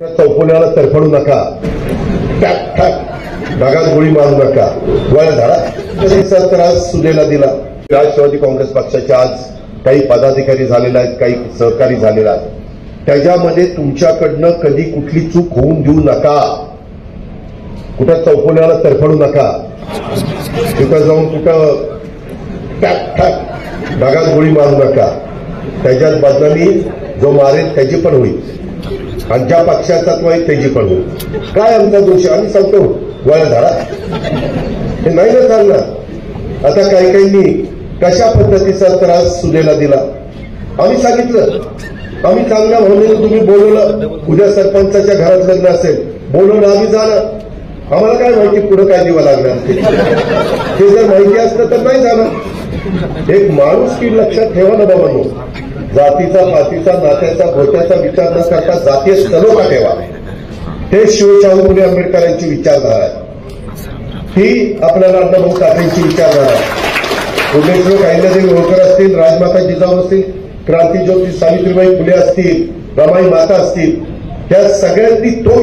चौकोनाला तरफडू नका, टाक टाक ढगात गोळी मारू नका, वळ झाडा तरीचा त्रास सुनेला दिला. राष्ट्रवादी काँग्रेस पक्षाचे आज काही पदाधिकारी झालेले आहेत, काही सहकारी झालेले आहेत. त्याच्यामध्ये तुमच्याकडनं कधी कुठली चूक होऊन देऊ नका. कुठं चौकोनाला तरफडू नका, तिथं जाऊन कुठं टाक टाक ढगात गोळी मारू नका. त्याच्यात बदनामी जो मारेल त्याची पण होईल आणि ज्या पक्षाचा तो आहे त्याची पण होईल. काय आमचा दोष? आम्ही सांगतो वळ झाडा, हे नाही ना चालणार. आता काही काहींनी कशा पद्धतीचा त्रास सुनेला दिला आम्ही सांगितलं. आम्ही चांगल्या भावनेने तुम्ही बोलवलं, उद्या सरपंचाच्या घरात लग्न असेल, बोलवलं आम्ही जाणं. आम्हाला काय माहिती पुढे काय दिवा लागणार ते जर माहिती असतं तर नाही जाणार. एक माणूस की लक्षात ठेवा ना बाबांनो, जातीचा पातीचा नात्याचा भोत्याचा विचार न करता जातीय सलोखा ठेवा. हे शिवशाहू फुले आंबेडकरांची विचारधारा आहे, ही आपल्याला अण्णाभाऊ साठेंची विचारधारा आहे. पुण्यश्लोक अहिल्यादेवी होळकर असतील, राजमाता जिजाऊ असतील, क्रांतीज्योती सावित्रीबाई फुले असतील, रमाई माता असतील, त्या सगळ्यांनी तो